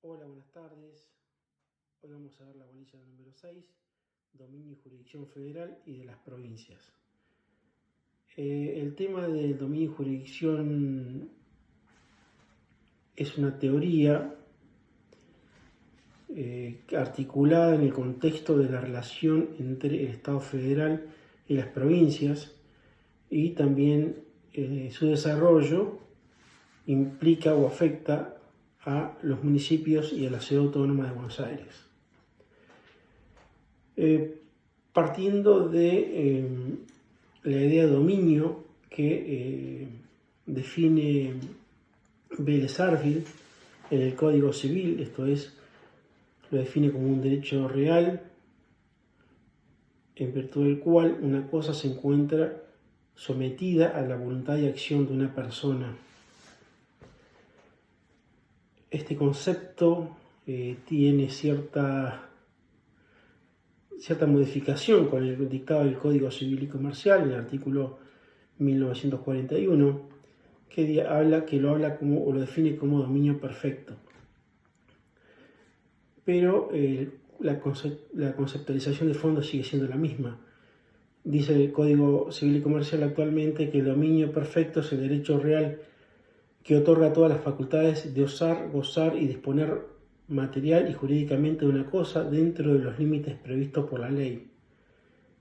Hola, buenas tardes. Hoy vamos a ver la bolilla número 6, dominio y jurisdicción federal y de las provincias. El tema del dominio y jurisdicción es una teoría articulada en el contexto de la relación entre el Estado federal y las provincias, y también su desarrollo implica o afecta a los municipios y a la Ciudad Autónoma de Buenos Aires. Partiendo de la idea de dominio que define Vélez Sarsfield en el Código Civil, esto es, lo define como un derecho real en virtud del cual una cosa se encuentra sometida a la voluntad y acción de una persona. Este concepto tiene cierta modificación con el dictado del Código Civil y Comercial, el artículo 1941, que lo habla como, o lo define como dominio perfecto. Pero la conceptualización de fondo sigue siendo la misma. Dice el Código Civil y Comercial actualmente que el dominio perfecto es el derecho real que otorga todas las facultades de osar, gozar y disponer material y jurídicamente de una cosa dentro de los límites previstos por la ley.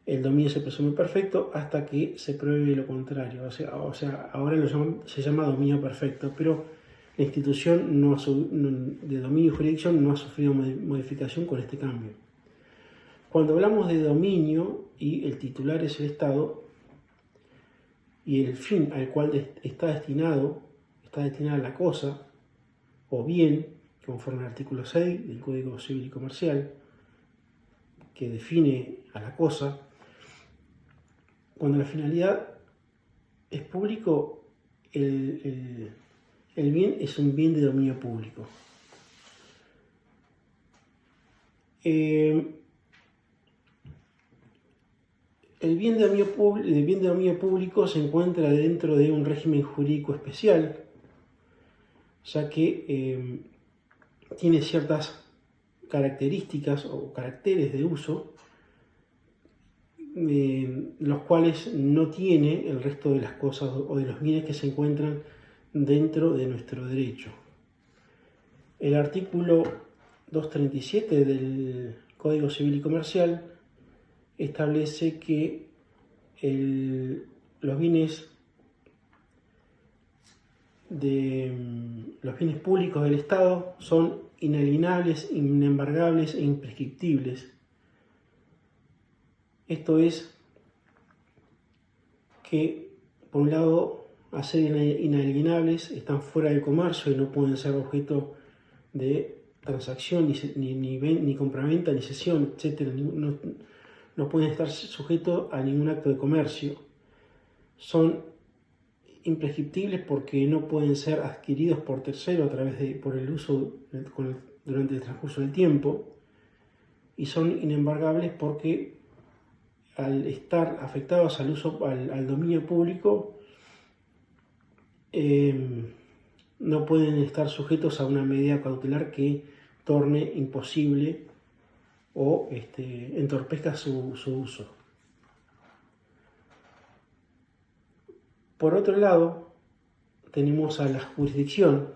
El dominio se presume perfecto hasta que se pruebe lo contrario. O sea, ahora se llama dominio perfecto, pero la institución de dominio y jurisdicción no ha sufrido modificación con este cambio. Cuando hablamos de dominio y el titular es el Estado y el fin al cual está destinada la cosa o bien, conforme al artículo 6 del Código Civil y Comercial, que define a la cosa, cuando la finalidad es público, el bien es un bien de dominio público. El bien de dominio público se encuentra dentro de un régimen jurídico especial, ya que tiene ciertas características o caracteres de uso, los cuales no tiene el resto de las cosas o de los bienes que se encuentran dentro de nuestro derecho. El artículo 237 del Código Civil y Comercial establece que los bienes públicos del Estado son inalienables, inembargables e imprescriptibles. Esto es que, por un lado, al ser inalienables, están fuera del comercio y no pueden ser objeto de transacción, ni compraventa, ni cesión, etc. No pueden estar sujetos a ningún acto de comercio. Son imprescriptibles porque no pueden ser adquiridos por tercero por el uso durante el transcurso del tiempo, y son inembargables porque al estar afectados al dominio público no pueden estar sujetos a una medida cautelar que torne imposible o entorpezca su uso. Por otro lado, tenemos a la jurisdicción,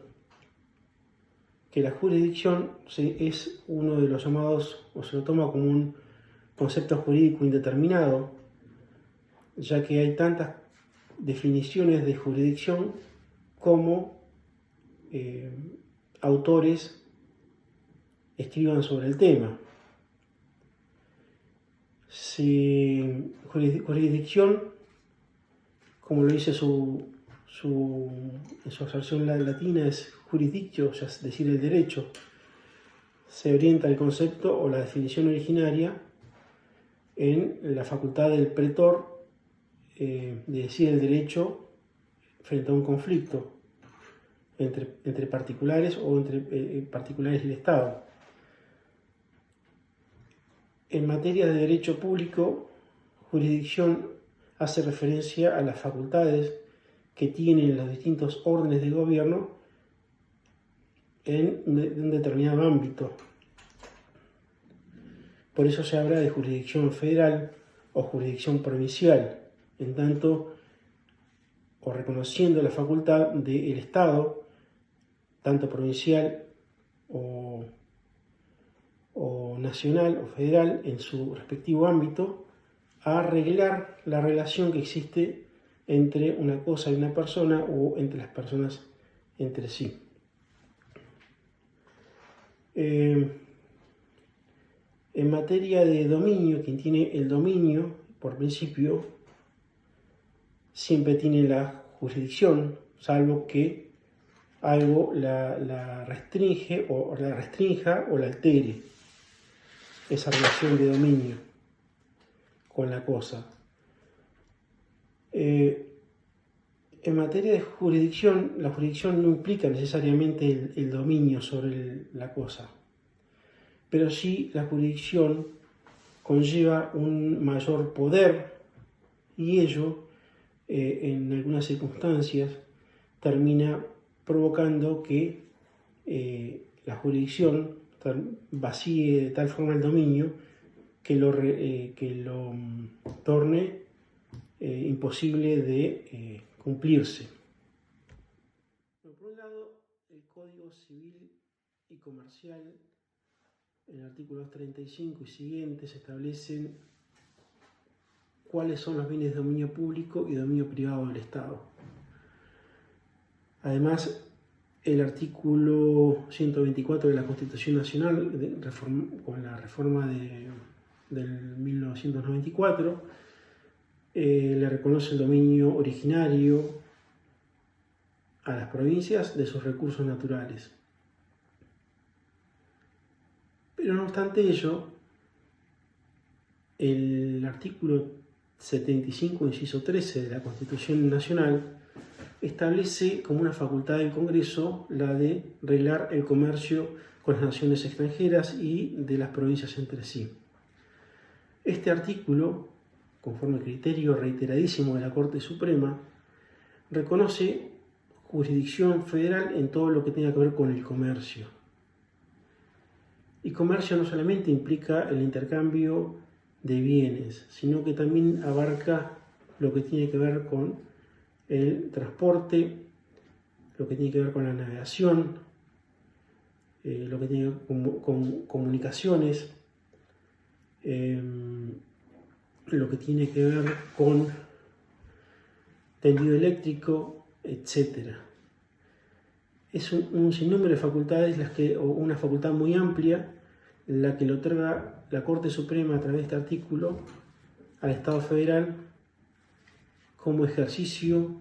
que la jurisdicción es uno de los llamados, o se lo toma como un concepto jurídico indeterminado, ya que hay tantas definiciones de jurisdicción como autores escriban sobre el tema. Si jurisdicción, como lo dice en su acepción latina, es jurisdictio, es decir, el derecho, se orienta el concepto o la definición originaria en la facultad del pretor de decir el derecho frente a un conflicto entre particulares o entre particulares y el Estado. En materia de derecho público, jurisdicción hace referencia a las facultades que tienen los distintos órdenes de gobierno en un determinado ámbito. Por eso se habla de jurisdicción federal o jurisdicción provincial, en tanto o reconociendo la facultad del Estado, tanto provincial o nacional o federal, en su respectivo ámbito, a arreglar la relación que existe entre una cosa y una persona o entre las personas entre sí. En materia de dominio, quien tiene el dominio, por principio, siempre tiene la jurisdicción, salvo que algo la restringe o la restrinja o la altere, esa relación de dominio con la cosa. En materia de jurisdicción, la jurisdicción no implica necesariamente el dominio sobre la cosa, pero sí la jurisdicción conlleva un mayor poder y ello, en algunas circunstancias, termina provocando que la jurisdicción vacíe de tal forma el dominio que lo torne imposible de cumplirse. Por un lado, el Código Civil y Comercial, en el artículo 235 y siguientes, establecen cuáles son los bienes de dominio público y dominio privado del Estado. Además, el artículo 124 de la Constitución Nacional, con la reforma del 1994, le reconoce el dominio originario a las provincias de sus recursos naturales. Pero no obstante ello, el artículo 75, inciso 13 de la Constitución Nacional establece como una facultad del Congreso la de reglar el comercio con las naciones extranjeras y de las provincias entre sí. Este artículo, conforme al criterio reiteradísimo de la Corte Suprema, reconoce jurisdicción federal en todo lo que tenga que ver con el comercio. Y comercio no solamente implica el intercambio de bienes, sino que también abarca lo que tiene que ver con el transporte, lo que tiene que ver con la navegación, lo que tiene que ver con comunicaciones, lo que tiene que ver con tendido eléctrico, etc. Es un sinnúmero de facultades, o una facultad muy amplia, la que le otorga la Corte Suprema a través de este artículo al Estado federal como ejercicio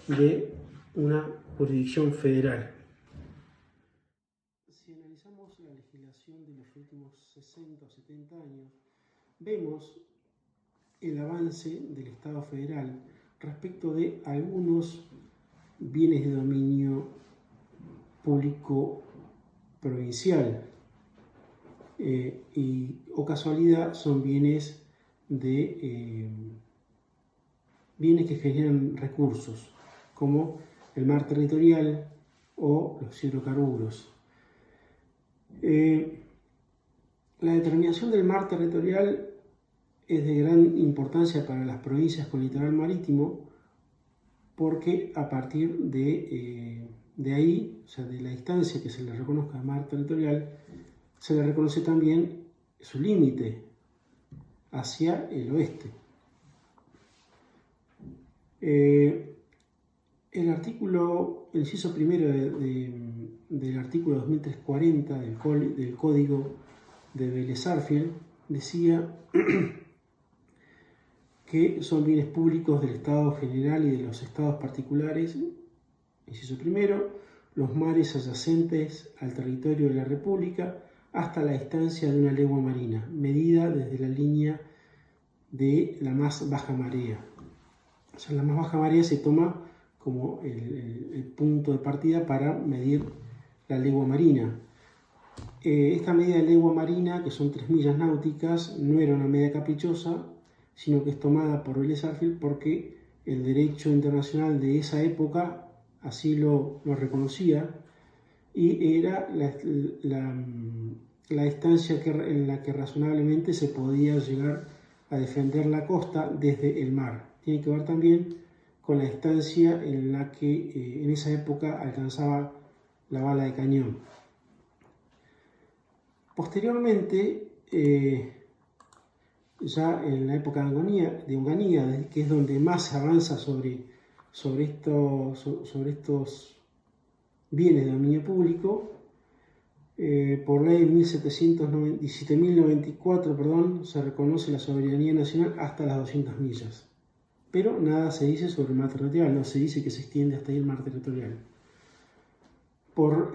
de una jurisdicción federal. Si analizamos la legislación de los últimos 60 o 70 años, vemos el avance del Estado federal respecto de algunos bienes de dominio público provincial, o casualidad son bienes que generan recursos, como el mar territorial o los hidrocarburos. La determinación del mar territorial es de gran importancia para las provincias con litoral marítimo, porque a partir de ahí, o sea, de la distancia que se le reconozca al mar territorial, se le reconoce también su límite hacia el oeste. El inciso primero del artículo 2340 del Código de Vélez-Sarsfield decía que son bienes públicos del Estado general y de los estados particulares, inciso primero, los mares adyacentes al territorio de la República hasta la distancia de una legua marina, medida desde la línea de la más baja marea. O sea, la más baja marea se toma como el punto de partida para medir la legua marina. Esta medida de legua marina, que son 3 millas náuticas, no era una medida caprichosa, sino que es tomada por Vélez-Sarsfield porque el derecho internacional de esa época así lo reconocía, y era la distancia en la que razonablemente se podía llegar a defender la costa desde el mar. Tiene que ver también con la distancia en la que en esa época alcanzaba la bala de cañón. Posteriormente, ya en la época de Onganía, que es donde más se avanza sobre estos bienes de dominio público, por ley 17.094, se reconoce la soberanía nacional hasta las 200 millas. Pero nada se dice sobre el mar territorial, no se dice que se extiende hasta ahí el mar territorial. Por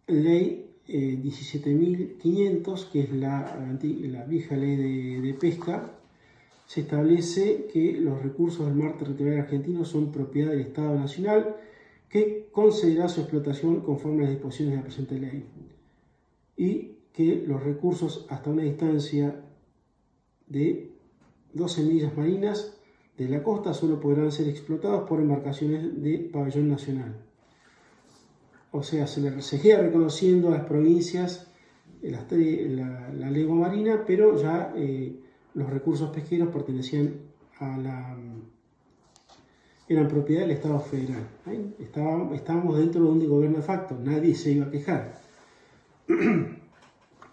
ley 17.500, que es la vieja ley de pesca, se establece que los recursos del mar territorial argentino son propiedad del Estado Nacional, que concederá su explotación conforme a las disposiciones de la presente ley, y que los recursos hasta una distancia de 12 millas marinas de la costa solo podrán ser explotados por embarcaciones de pabellón nacional. O sea, se le seguía reconociendo a las provincias la lengua marina, pero ya los recursos pesqueros pertenecían eran propiedad del Estado federal. Estábamos dentro de un gobierno de facto, nadie se iba a quejar.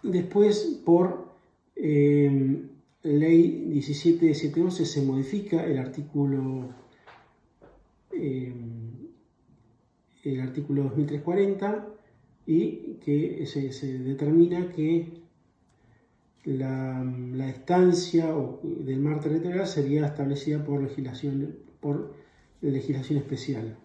Después, por ley 17.711, se modifica el artículo 2340 y que se determina que la distancia del mar territorial sería establecida por legislación especial.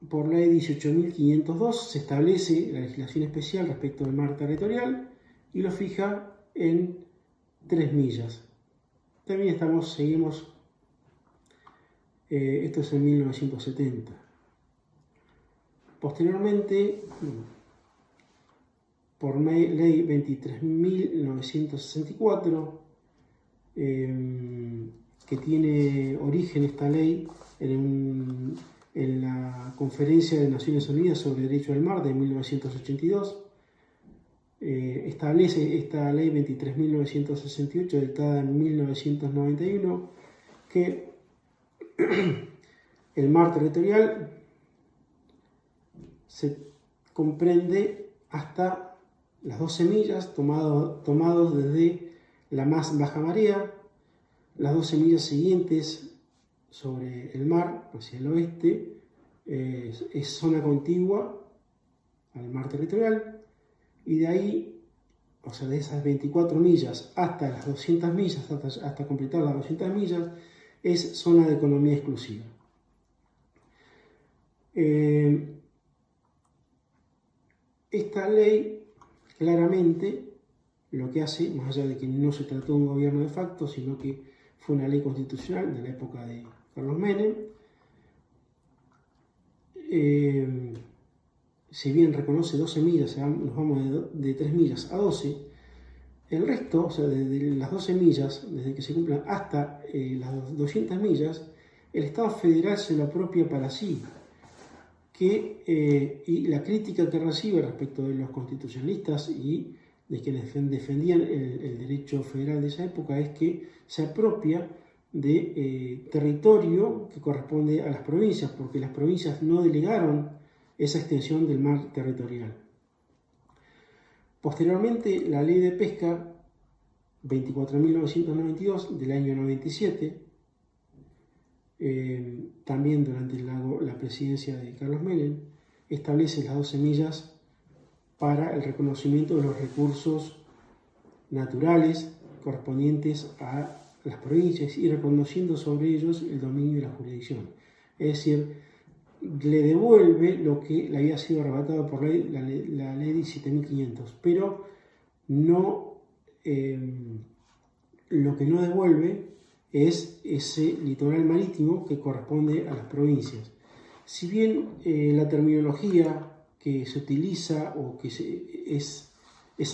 Por ley 18.502 se establece la legislación especial respecto del mar territorial y lo fija en 3 millas. También seguimos, esto es en 1970. Posteriormente, por ley 23.964, que tiene origen esta ley en la Conferencia de Naciones Unidas sobre Derecho al Mar de 1982, establece esta ley 23.968, dictada en 1991, que el mar territorial se comprende hasta las 12 millas tomados desde la más baja marea, las 12 millas siguientes sobre el mar hacia el oeste es zona contigua al mar territorial, y de ahí, o sea, de esas 24 millas hasta las 200 millas, hasta completar las 200 millas, es zona de economía exclusiva. Esta ley claramente lo que hace, más allá de que no se trató de un gobierno de facto, sino que fue una ley constitucional de la época de Carlos Menem, si bien reconoce 12 millas, nos vamos de 3 millas a 12, el resto, o sea, desde las 12 millas, desde que se cumplan hasta las 200 millas, el Estado federal se lo apropia para sí. Y la crítica que recibe respecto de los constitucionalistas y de quienes defendían el derecho federal de esa época es que se apropia de territorio que corresponde a las provincias, porque las provincias no delegaron esa extensión del mar territorial. Posteriormente, la ley de pesca 24.992 del año 97, también durante la presidencia de Carlos Menem, establece las 12 millas para el reconocimiento de los recursos naturales correspondientes a las provincias y reconociendo sobre ellos el dominio y la jurisdicción. Es decir, le devuelve lo que le había sido arrebatado por la ley 17.500, pero no, lo que no devuelve es ese litoral marítimo que corresponde a las provincias. Si bien la terminología que se utiliza o que es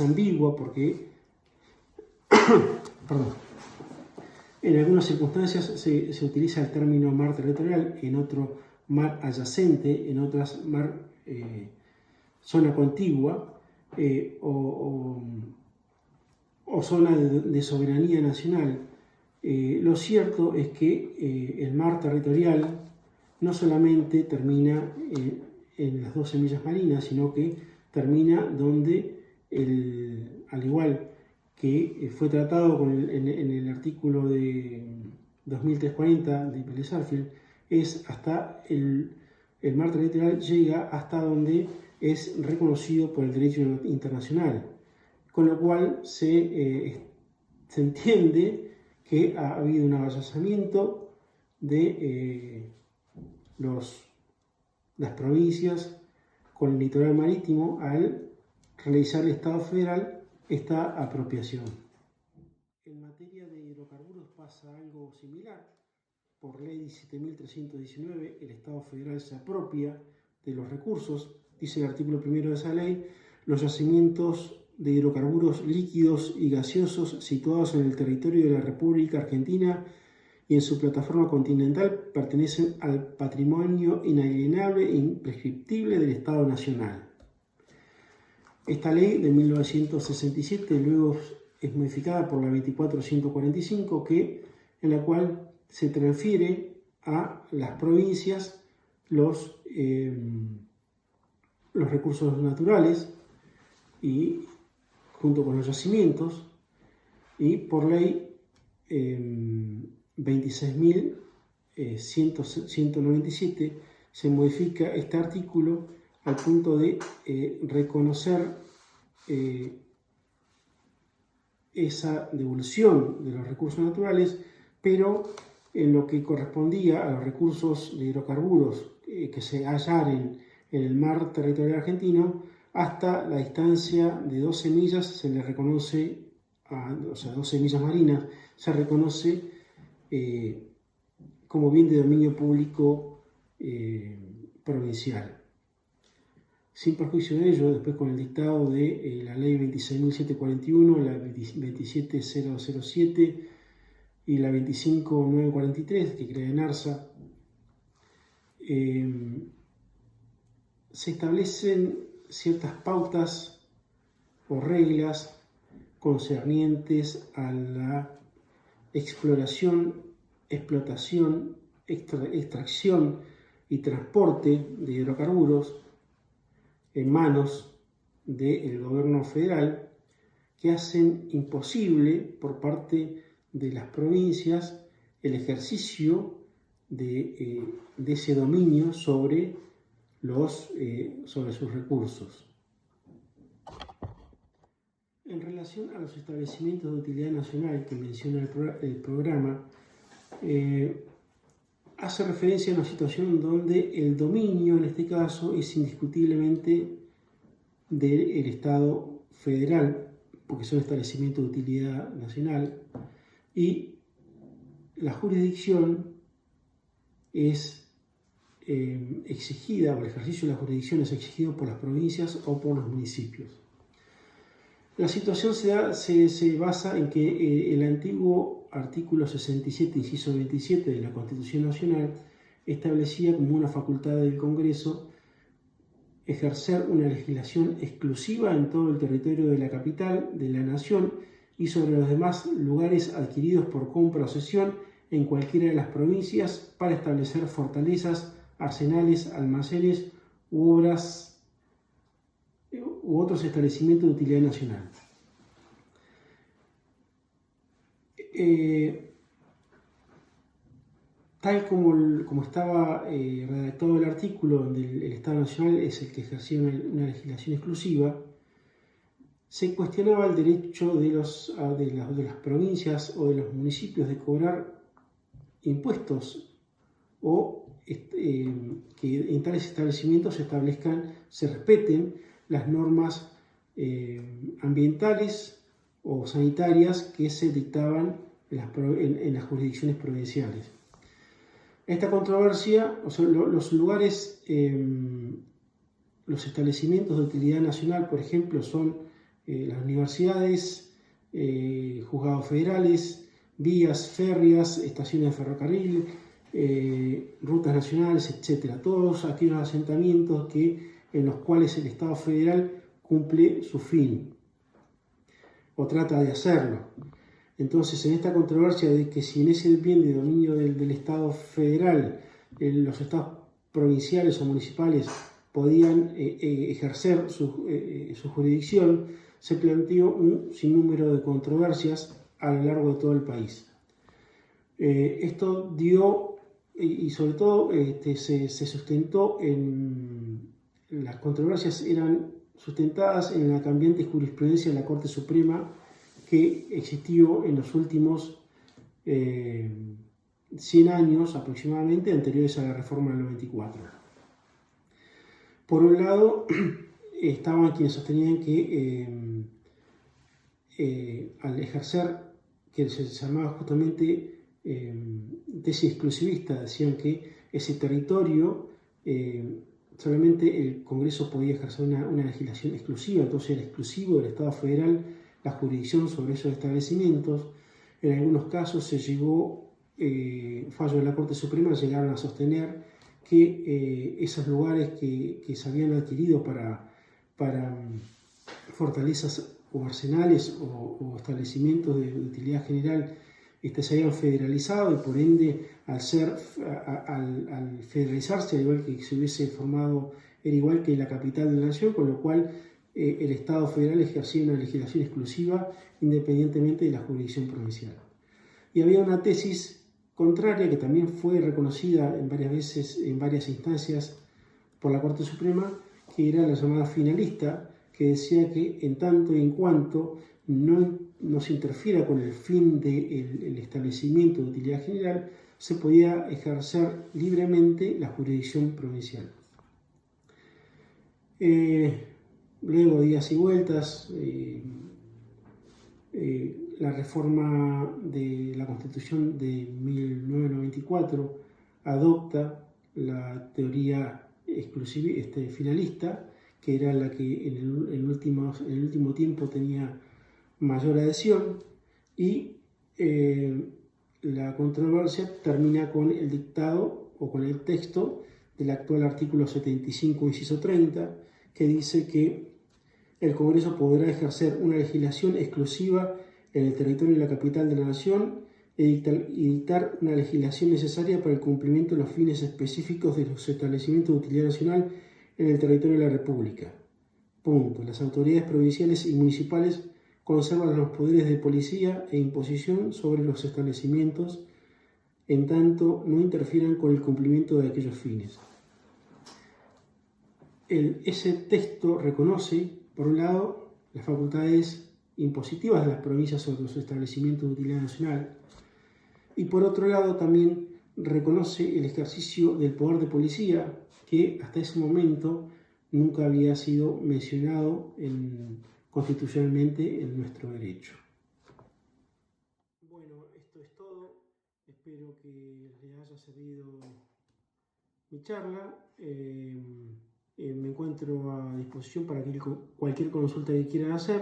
ambigua, porque perdón, en algunas circunstancias se utiliza el término mar territorial, en otro mar adyacente, en otras mar zona contigua o zona de soberanía nacional. Lo cierto es que el mar territorial no solamente termina en las 12 millas marinas, sino que termina donde, al igual que fue tratado en el artículo de 2340 de Pelez-Arfield, es hasta el mar territorial llega hasta donde es reconocido por el derecho internacional, con lo cual se entiende que ha habido un avasallamiento de las provincias con el litoral marítimo al realizar el Estado federal esta apropiación. En materia de hidrocarburos pasa algo similar. Por ley 17.319, el Estado federal se apropia de los recursos. Dice el artículo 1 de esa ley: los yacimientos de hidrocarburos líquidos y gaseosos situados en el territorio de la República Argentina y en su plataforma continental pertenecen al patrimonio inalienable e imprescriptible del Estado Nacional. Esta ley de 1967 luego es modificada por la 24.145, en la cual se transfiere a las provincias los recursos naturales y junto con los yacimientos, y por ley 26.197 se modifica este artículo al punto de reconocer esa devolución de los recursos naturales, pero en lo que correspondía a los recursos de hidrocarburos que se hallaren en el mar territorial argentino, hasta la distancia de 12 millas se le reconoce, 12 millas marinas, se reconoce como bien de dominio público provincial. Sin perjuicio de ello, después con el dictado de la ley 26.741, la 27.007 y la 25.943, que crea ENARSA, se establecen ciertas pautas o reglas concernientes a la exploración, explotación, extracción y transporte de hidrocarburos en manos del gobierno federal, que hacen imposible por parte de las provincias el ejercicio de ese dominio sobre sus recursos. En relación a los establecimientos de utilidad nacional que menciona el programa, hace referencia a una situación donde el dominio, en este caso, es indiscutiblemente del Estado federal, porque son establecimientos de utilidad nacional, y la jurisdicción es exigida, o el ejercicio de la jurisdicción es exigido por las provincias o por los municipios. La situación se basa en que el antiguo artículo 67, inciso 27 de la Constitución Nacional establecía como una facultad del Congreso ejercer una legislación exclusiva en todo el territorio de la capital de la nación y sobre los demás lugares adquiridos por compra o cesión en cualquiera de las provincias para establecer fortalezas, arsenales, almacenes u otros establecimientos de utilidad nacional. Tal como estaba redactado el artículo, donde el Estado Nacional es el que ejercía una legislación exclusiva, se cuestionaba el derecho de las provincias o de los municipios de cobrar impuestos o que en tales establecimientos se respeten las normas ambientales o sanitarias que se dictaban en las jurisdicciones provinciales. Esta controversia, los lugares, los establecimientos de utilidad nacional, por ejemplo, son las universidades, juzgados federales, vías férreas, estaciones de ferrocarril, rutas nacionales, etc. Todos aquellos asentamientos en los cuales el Estado federal cumple su fin o trata de hacerlo. Entonces, en esta controversia de que si en ese bien de dominio del Estado federal, los estados provinciales o municipales podían ejercer su jurisdicción, se planteó un sinnúmero de controversias a lo largo de todo el país. Esto dio, y sobre todo se sustentó las controversias eran sustentadas en la cambiante jurisprudencia de la Corte Suprema que existió en los últimos 100 años aproximadamente, anteriores a la reforma del 94. Por un lado, estaban quienes sostenían que al ejercer, que se llamaba justamente tesis exclusivista, decían que ese territorio solamente el Congreso podía ejercer una legislación exclusiva, entonces era exclusivo del Estado federal la jurisdicción sobre esos establecimientos. En algunos casos se llegó, fallos de la Corte Suprema llegaron a sostener que esos lugares que se habían adquirido para fortalezas o arsenales o establecimientos de utilidad general se habían federalizado y por ende al federalizarse, al igual que se hubiese formado, era igual que la capital de la nación, con lo cual el Estado federal ejercía una legislación exclusiva independientemente de la jurisdicción provincial. Y había una tesis contraria que también fue reconocida en varias instancias por la Corte Suprema, que era la llamada finalista, que decía que en tanto y en cuanto no se interfiera con el fin del establecimiento de utilidad general, se podía ejercer libremente la jurisdicción provincial. Luego, días y vueltas, la reforma de la Constitución de 1994 adopta la teoría finalista, que era la que en el último tiempo tenía mayor adhesión, y la controversia termina con el dictado o con el texto del actual artículo 75, inciso 30, que dice que el Congreso podrá ejercer una legislación exclusiva en el territorio de la capital de la nación y dictar una legislación necesaria para el cumplimiento de los fines específicos de los establecimientos de utilidad nacional en el territorio de la República. Punto. Las autoridades provinciales y municipales conservan los poderes de policía e imposición sobre los establecimientos, en tanto no interfieran con el cumplimiento de aquellos fines. Ese texto reconoce, por un lado, las facultades impositivas de las provincias sobre los establecimientos de utilidad nacional y, por otro lado, también reconoce el ejercicio del poder de policía que hasta ese momento nunca había sido mencionado constitucionalmente en nuestro derecho. Bueno, esto es todo. Espero que les haya servido mi charla. Me encuentro a disposición para cualquier consulta que quieran hacer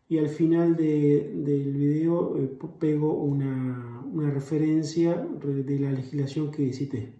y al final del video pego una referencia de la legislación que cité.